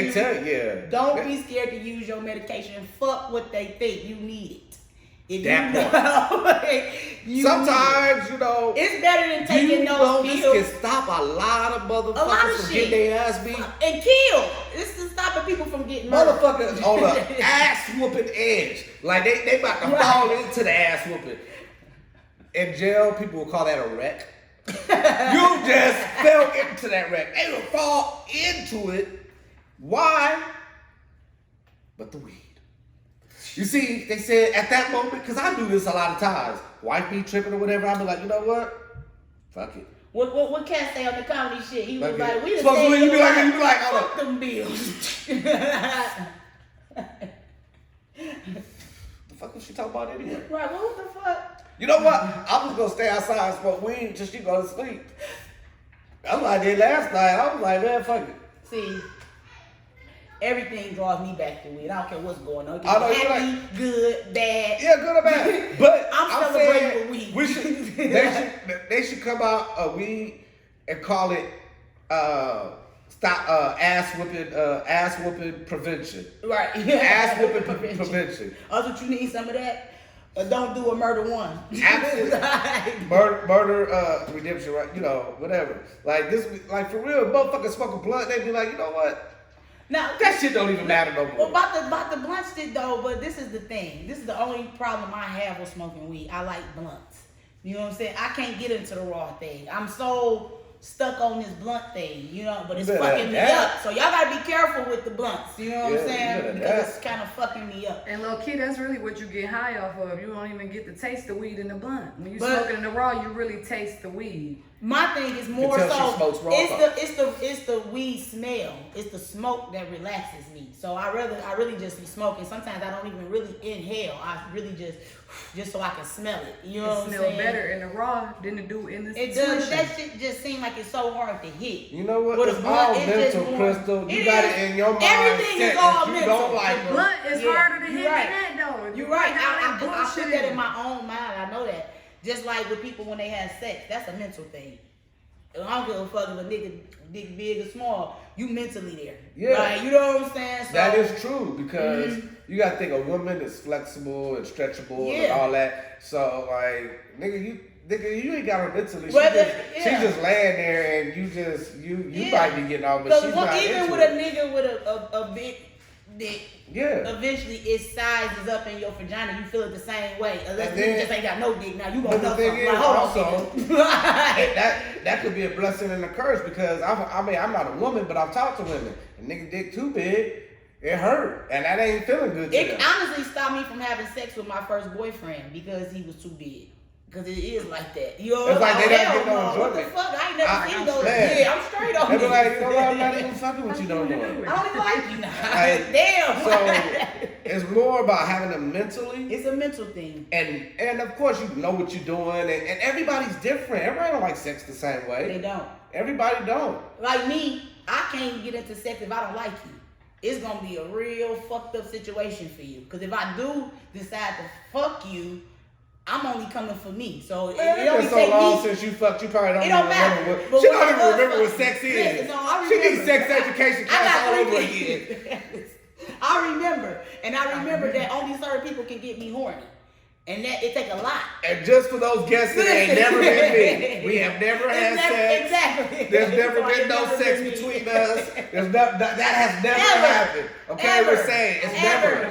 They tell you, yeah. Don't be scared to use your medication. Fuck what they think. You need it. If that you sometimes, you know, it's better than taking those this pills. can stop a lot of motherfuckers from getting their ass beat. And kill. This is stopping people from getting murdered. Motherfuckers on the ass whooping edge. Like they about to fall into the ass whooping. In jail, people will call that a wreck. You just fell into that wreck. They will fall into it. Why? But the weed. You see, they said at that moment, because I do this a lot of times. Wife be tripping or whatever, I be like, you know what? Fuck it. What Cat say on the comedy shit? He was like, we just you be like, fuck them bills. The fuck was she talking about anyway? Right, what the fuck? You know what? I'm just gonna stay outside and smoke weed until she go to sleep. That's what I did last night. I was like, man, fuck it. See, everything draws me back to weed. I don't care what's going on. I know, happy, good, bad. Yeah, good or bad. But I'm celebrating with weed. They should come out a weed and call it ass whooping prevention. Right. Ass whooping prevention. Also, you need some of that. Don't do a murder one. Absolutely. murder redemption, right? You know, whatever. Like this, like for real, motherfuckers smoking blunt. They be like, you know what? Now that shit don't even matter no more. Well, about the blunt shit though, but this is the thing. This is the only problem I have with smoking weed. I like blunts. You know what I'm saying? I can't get into the raw thing. I'm so stuck on this blunt thing, you know, but it's fucking me up. So y'all gotta be careful with the blunts, you know what I'm saying? Because it's kind of fucking me up. And low key, that's really what you get high off of. You don't even get to taste the weed in the blunt. When you smoking in the raw, you really taste the weed. My thing is more so it's the weed smell. It's the smoke that relaxes me. So I really just be smoking. Sometimes I don't even really inhale. I really just so I can smell it. You know what I'm saying? It smells better in the raw than it do in the It does. That shit just seems like it's so hard to hit. You know what? It's all mental, Crystal. You got it in your mind. Everything is all mental. Don't like the blunt is harder to hit than that though. You're right. I put that in my own mind. I know that. Just like with people when they have sex, that's a mental thing. I don't give a fuck if a nigga dick big or small. You mentally there. Yeah. Right? You know what I'm saying? So, that is true because you gotta think a woman is flexible and stretchable and all that. So like, nigga, you ain't got her mentally. She just laying there and you might be getting off, but she's not even into with it. A nigga with a big dick. Yeah. Eventually, it sizes up in your vagina. You feel it the same way. Unless you just ain't got no dick. Now you gonna know something. Like, also, that could be a blessing and a curse because I mean I'm not a woman, but I've talked to women. A nigga dick too big, it hurt, and that ain't feeling good. It honestly stopped me from having sex with my first boyfriend because he was too big. Because it is like that. You know, it's like they don't get no enjoyment. What the fuck? I ain't never seen those. Yeah, I'm straight on this. They be like, you know what? I'm not even fucking with you no more. I don't even like you now. Damn. So it's more about having them mentally. It's a mental thing. And of course you know what you're doing. And everybody's different. Everybody don't like sex the same way. They don't. Everybody don't. Like me, I can't get into sex if I don't like you. It's gonna be a real fucked up situation for you. Because if I do decide to fuck you, I'm only coming for me, so it only so long since you fucked, you probably don't even remember what. She don't even remember what sex is. She needs sex education class all over again. I remember that only certain people can get me horny, and that it take a lot. And just for those guests that ain't never been me, we have never had sex. Exactly. There's never been no sex between us. That has never happened. Okay, we're saying it's never.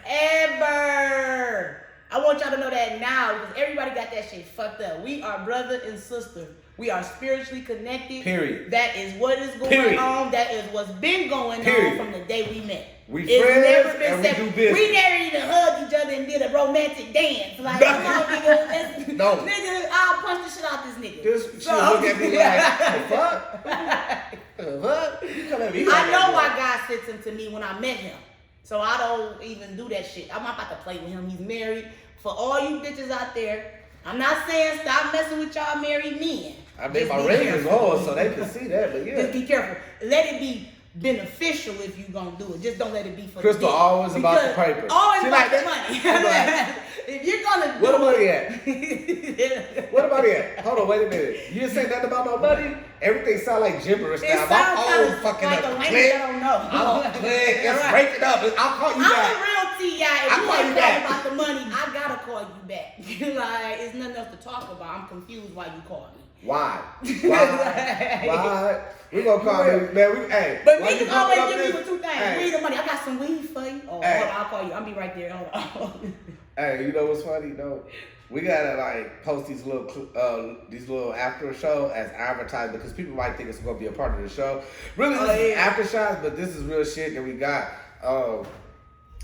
Ever. I want y'all to know that now because everybody got that shit fucked up. We are brother and sister. We are spiritually connected. Period. That is what is going on. That is what's been going on from the day we met. We friends and we do business. We never even hugged each other and did a romantic dance. Like, come on, nigga. No. Nigga, I'll punch the shit out this nigga. She'll look at me like, the fuck? You come at me. I know why God sent him to me when I met him. So I don't even do that shit. I'm not about to play with him. He's married. For all you bitches out there, I'm not saying stop messing with y'all married men. I made my ratings lower so they can see that, but yeah. Just be careful. Let it be beneficial if you gonna do it. Just don't let it be for Crystal the always about the paper. Always about the money. If you're gonna do Where the money at? Where the money at? Hold on, wait a minute. You didn't say nothing about my money? everything sound like gibberish It now. sounds My kind old of fucking like a language click. I don't know. I'm click. It's Right. breaking up. I'll call you I'm back. a real T.I. If I'll you call ain't you talking back. about the money, I gotta call you back. Like, it's nothing else to talk about. I'm confused why you called me. Why? Why? We gonna call him, man. Hey, But why you niggas always talking give me about with two things. Hey. Weed and money. I got some weed for you. Oh, Hey. hold on, I'll call you. I'll be right there. Hold on. Hey, you know what's funny though? We gotta like post these little after show as advertised because people might think it's gonna be a part of the show. Really, this is after shots, but this is real shit that we got.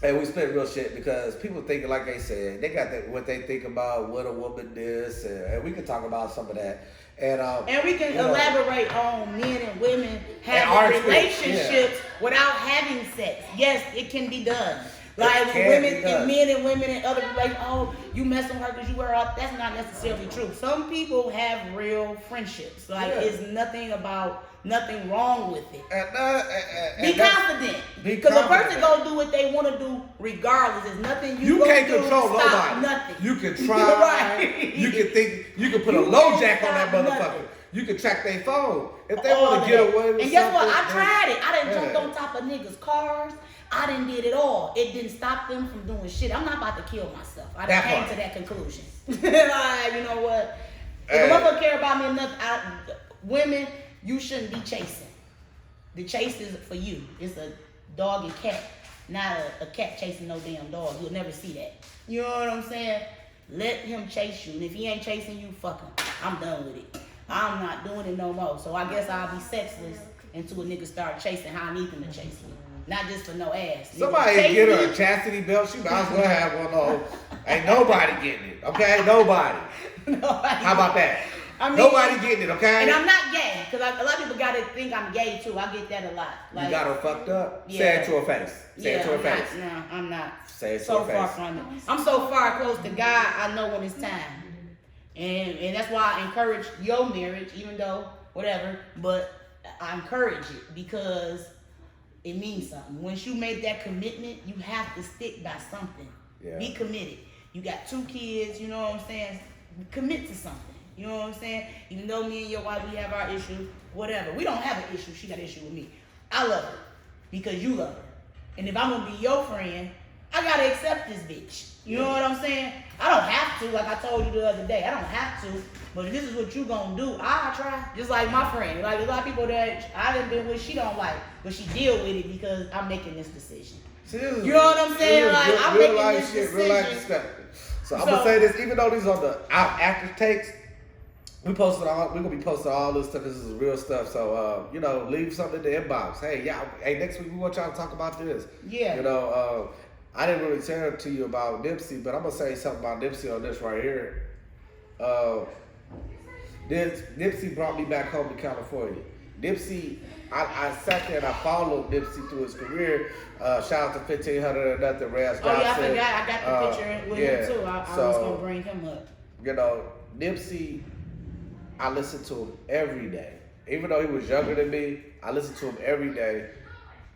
And we spent real shit because people thinking, like they said, they got what they think about what a woman is, and we can talk about some of that. And we can elaborate on men and women And our having experience, relationships without having sex. Yes, it can be done. Like It when can women be done. and men and women and other relations, oh, you mess with her because you wear out. That's not necessarily true. Some people have real friendships. Like it's nothing wrong with it. Be confident. Because a person gonna do what they want to do regardless. There's nothing you can't do control to stop nobody. nothing. You can try. Right. You can think. You can put a You low can't jack on that stop motherfucker. nothing. You can track their phone if they All want of to get that. away with And guess what? something, I tried it. I done yeah. jumped on top of niggas' cars. I done did it all. It didn't stop them from doing shit. I'm not about to kill myself. I done came to that conclusion. Like, you know what? If a motherfucker care about me enough, women, you shouldn't be chasing. The chase is for you. It's a dog and cat, not a cat chasing no damn dog. You'll never see that. You know what I'm saying? Let him chase you. And if he ain't chasing you, fuck him. I'm done with it. I'm not doing it no more. So I guess I'll be sexless until a nigga start chasing how I need them to chase me. Not just for no ass. Somebody Chase get her me. a chastity belt. She might as well have one on. Ain't nobody getting it. Okay, nobody. How about that? I mean, Nobody getting it. Okay. And I'm not gay, because a lot of people gotta think I'm gay too. I get that a lot. You got her fucked up. Yeah. Say it to her face. Say it to her I'm face. Not, no, I'm not. Say it to so her far face. from it. I'm so far close to God. I know when it's time, and that's why I encourage your marriage, even though whatever. But I encourage it because it means something. Once you make that commitment, you have to stick by something. Yeah. Be committed. You got 2 kids. You know what I'm saying? Commit to something. You know what I'm saying? Even though me and your wife, we have our issue, whatever. We don't have an issue. She got an issue with me. I love her because you love her. And if I'm going to be your friend, I got to accept this bitch. You know what I'm saying? I don't have to, like I told you the other day. I don't have to. But if this is what you going to do, I'll try. Just like my friend. Like a lot of people that I done been with, she don't like. But she deal with it because I'm making this decision. See, this is, You know what I'm saying? Like, real, I'm real making life this shit, real life decision. discussion. So I'm gonna say this, even though these are the after takes, we're gonna be posting all this stuff. This is real stuff. So leave something in the inbox. Hey, next week we want y'all to talk about this. Yeah. I didn't really tell to you about Nipsey, but I'm gonna say something about Nipsey on this right here. Nipsey brought me back home to California. Nipsey, I sat there and I followed Nipsey through his career. Shout out to 1500 and nothing, Rance Oh, yeah, I Johnson. forgot. I got the picture with him, too. I was going to bring him up. Nipsey, I listened to him every day. Even though he was younger than me, I listened to him every day.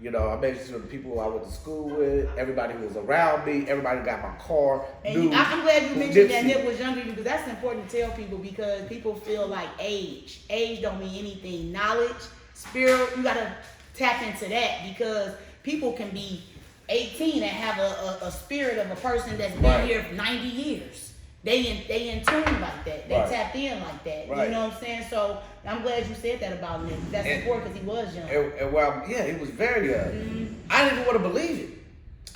I made sure the people I went to school with, everybody who was around me, everybody who got my car. And I'm glad you mentioned that Nipsey. Nip was younger because that's important to tell people because people feel like age. Age don't mean anything. Knowledge, spirit, you got to tap into that because people can be 18 and have a spirit of a person that's been here 90 years. They in tune like that. They tapped in like that. Right. You know what I'm saying? So I'm glad you said that about Nip. That's important because he was young. He was very young. Mm-hmm. I didn't even want to believe it.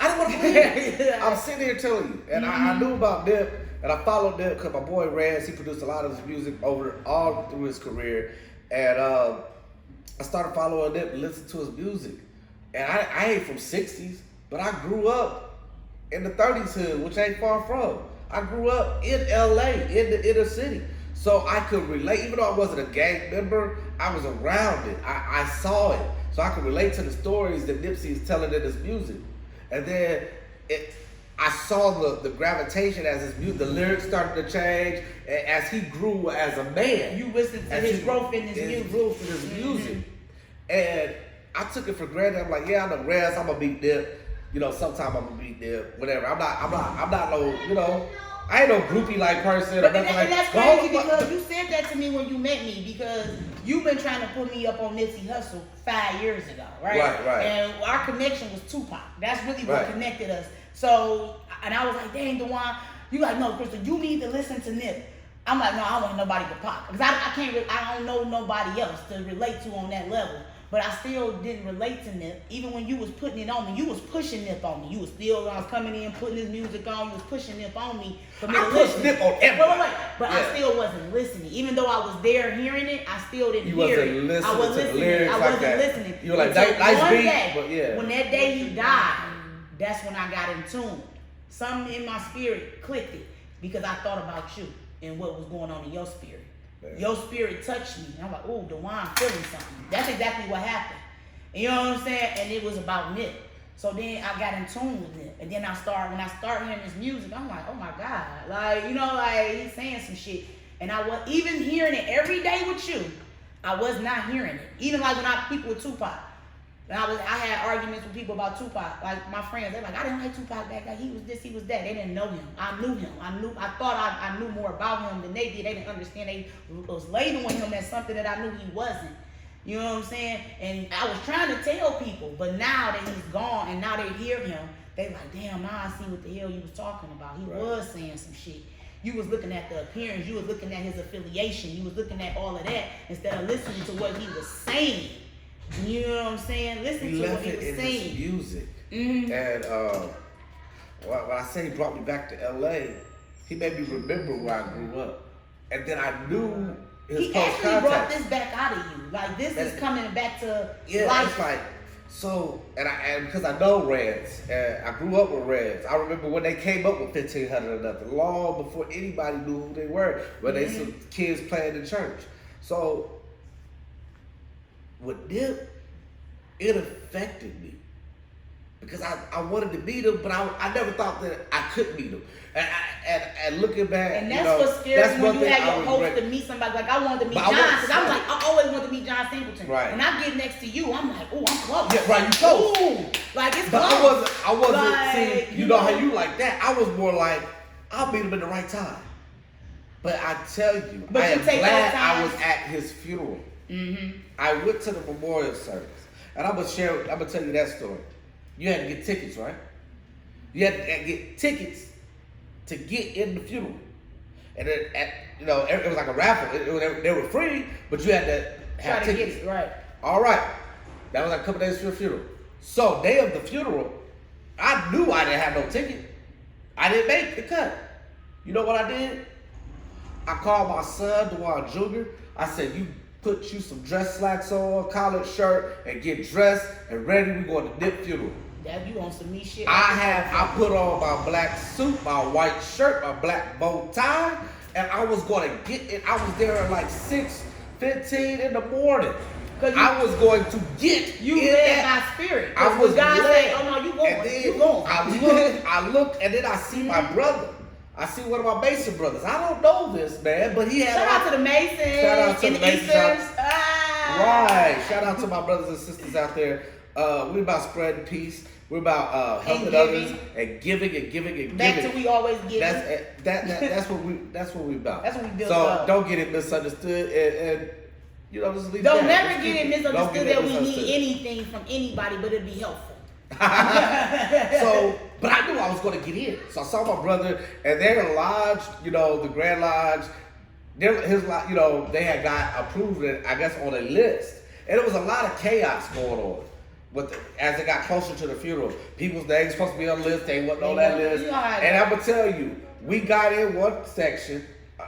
I'm sitting here telling you, and I knew about Nip, and I followed Nip because my boy Rance, he produced a lot of his music all through his career, and I started following Nip and listening to his music. And I ain't from 60s, but I grew up in the 30s hood, which ain't far from. I grew up in LA, in the inner city. So I could relate, even though I wasn't a gang member, I was around it. I saw it. So I could relate to the stories that Nipsey is telling in his music. And then I saw the gravitation as the lyrics started to change, and as he grew as a man. You listened to his growth in his music. Growth in his music. And I took it for granted. I'm like, I know Rez, I'm gonna beat Nip. Sometime I'm gonna beat Nip. Whatever. I'm not no, I ain't no groupie like person. But that's crazy because you said that to me when you met me because you've been trying to put me up on Nipsey Hussle 5 years ago, right? Right. And our connection was Tupac. That's really what connected us. So, and I was like, dang, DeJuan, you like, no, Crystal, you need to listen to Nip. I'm like, no, I don't want nobody to pop. Because I don't know nobody else to relate to on that level. But I still didn't relate to Nip. Even when you was putting it on me, you was pushing Nip on me. You was still, I was coming in, putting his music on, you was pushing Nip on me for me to listen. Nip on everything. Wait. But I still wasn't listening. Even though I was there hearing it, I still didn't hear it. I wasn't listening. You were like, nice beat, but when that day he died, that's when I got in tune. Something in my spirit clicked it because I thought about you and what was going on in your spirit. Your spirit touched me. And I'm like, oh, DeJuan, I'm feeling something. That's exactly what happened. And you know what I'm saying? And it was about Nip. So then I got in tune with Nip. And then when I start hearing his music, I'm like, oh my God. Like, you know, like he's saying some shit. And I was even hearing it every day with you. I was not hearing it. Even like when people with Tupac. And I had arguments with people about Tupac. Like my friends, they're like, I didn't like Tupac back then. He was this, he was that. They didn't know him. I knew him. I thought I knew more about him than they did. They didn't understand. They was labeling him as something that I knew he wasn't. You know what I'm saying? And I was trying to tell people, but now that he's gone and now they hear him, they like, damn, now I see what the hell you was talking about. He was saying some shit. You was looking at the appearance. You was looking at his affiliation. You was looking at all of that instead of listening to what he was saying. You know what I'm saying? Listen to what he was saying. His music. And when I say he brought me back to LA, he made me remember where I grew up. And then I knew his post-contact. He actually brought this back out of you. Like this is coming back to life. It's like, so, and because I know Reds, and I grew up with Reds. I remember when they came up with 1500 or nothing, long before anybody knew who they were, when they some kids playing in church. So, with Nip, it affected me because I wanted to meet him, but I never thought that I could meet him. And looking back, and that's what's scary when you have your hopes to meet somebody. Like I wanted to meet John because I'm like I always wanted to meet John Singleton. Right. When I get next to you, I'm like, oh, I'm close. Yeah, right. You close. Ooh, like it's but close. I wasn't. Like, See, you know how you like that. I was more like, I'll meet him in the right time. But I tell you, I am glad I was at his funeral. I went to the memorial service, and I'm gonna tell you that story. You had to get tickets, right? You had to get tickets to get in the funeral, and then it was like a raffle. They were free, but you had to have tickets. Get it, right? All right, that was like a couple days for the funeral. So day of the funeral, I knew I didn't have no ticket. I didn't make the cut. You know what I did? I called my son, DeJuan Jr. I said, you put you some dress slacks on, collared shirt, and get dressed and ready. We going to Nip funeral. That you on some me shit. I put on my black suit, my white shirt, my black bow tie, and I was going to get it. I was there at like 6:15 in the morning. I was going to get you led by spirit. I was God led. Said, oh no, you going. And then you going. I looked, and then I see my brother. I see one of my Mason brothers. I don't know this man, but he had. Shout out to the Masons. Shout out to the Masons. Right. Shout out to my brothers and sisters out there. We're about spreading peace. We're about helping others and giving and giving and giving. Back to we always give. That's what we about. That's what we build so up. Don't get it misunderstood and just leave Don't that. never get it misunderstood that we need anything from anybody, but it'd be helpful. So, but I knew I was going to get in. So I saw my brother, and they're in lodge, the Grand Lodge. They had got approved, I guess, on a list, and there was a lot of chaos going on. As it got closer to the funeral, people's names supposed to be on the list, they wasn't on that list. And I'm gonna tell you, we got in one section,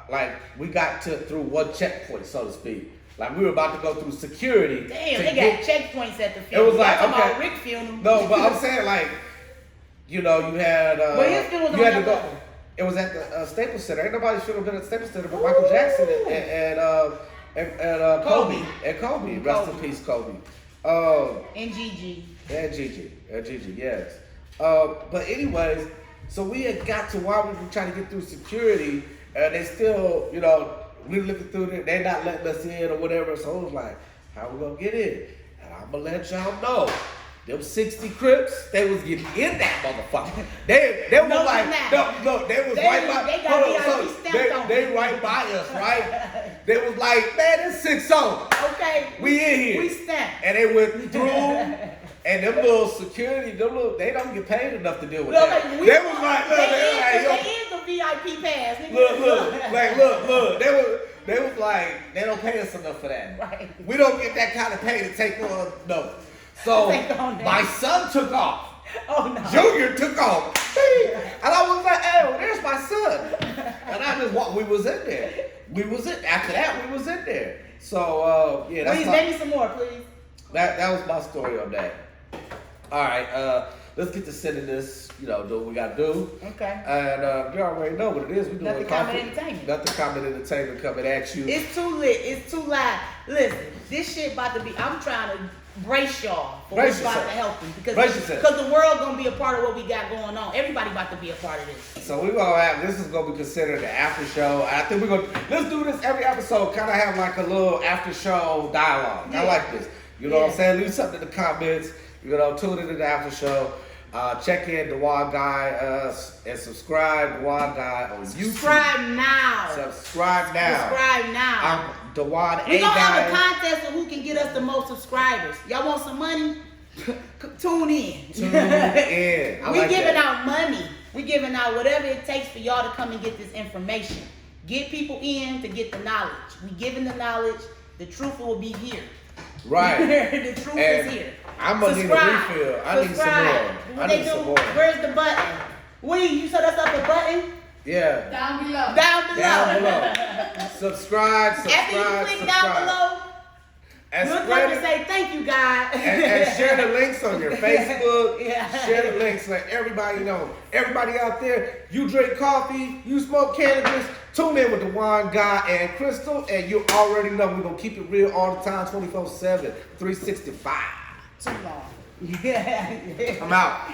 like we got through one checkpoint, so to speak. Like we were about to go through security. Damn, they got checkpoints at the funeral. It was like, okay. About Rick funeral. No, but I'm saying like, you had. But his funeral was on that level. It was at the Staples Center. Ain't nobody's funeral been at the Staples Center but Michael Jackson and Kobe. And Kobe. Rest in peace, Kobe. And Gigi. And Gigi, yes. But anyways, so we had got to while we were trying to get through security, and they still, we looking through it, they're not letting us in or whatever. So I was like, how we gonna get in? And I'm gonna let y'all know. Them 60 Crips, they was getting in that motherfucker. They was No, like, they're no, they was They- right by. they got hold on, VIP stamped on they them. right by us, right? They was like, man, it's 6-0. Okay. We in here. We stamped. And they went through, and them little security, they don't get paid enough to deal with Look, that. like, They was like, look, they was like, yo, they is the VIP pass. Nigga. look. They was like, they don't pay us enough for that. Right. We don't get that kind of pay to take on, no. So Take on that. my son took off. Oh no. Junior took off. And I was like, hey, well, there's my son. And I just walked, we was in there. After that, we was in there. So, yeah, that's Please make me some more, please. that was my story on that. All right, let's get to sending this, do what we got to do. Okay. And you already know what it is. We're doing Nothing Common Entertainment. Nothing Common Entertainment coming at you. It's too lit. It's too live. Listen, this shit about to be. I'm trying to brace y'all for Brace what's about to yourself. happen Brace yourself. because the world gonna be a part of what we got going on. Everybody about to be a part of this. So we're gonna have, this is gonna be considered the after show. I think we're gonna, let's do this every episode, kind of have like a little after show dialogue. Yeah. I like this. You know what I'm Yeah. saying? Leave something in the comments. Tune into the after show. Check in the Wild Guy and subscribe to Wild Guy on YouTube. Subscribe now. Subscribe now. Subscribe now. I'm the Wild We A gonna have a Guy. contest of who can get us the most subscribers. Y'all want some money? Tune in. Tune in. I We like giving that. out money. We giving out whatever it takes for y'all to come and get this information. Get people in to get the knowledge. We giving the knowledge. The truth will be here. Right. The truth And is here. I'm gonna need a refill. I need some more. I need some more. Where's the button? You set us up a button? Yeah. Down below. Down below. Down below. Subscribe. After you click down below, And look spread up and it. say thank you, God. And share the links on your Facebook. Yeah. Share the links. Let everybody know. Everybody out there, you drink coffee, you smoke cannabis, tune in with the Wine Guy and Crystal, and you already know we're going to keep it real all the time, 24/7, 365. Too long. Yeah. I'm out.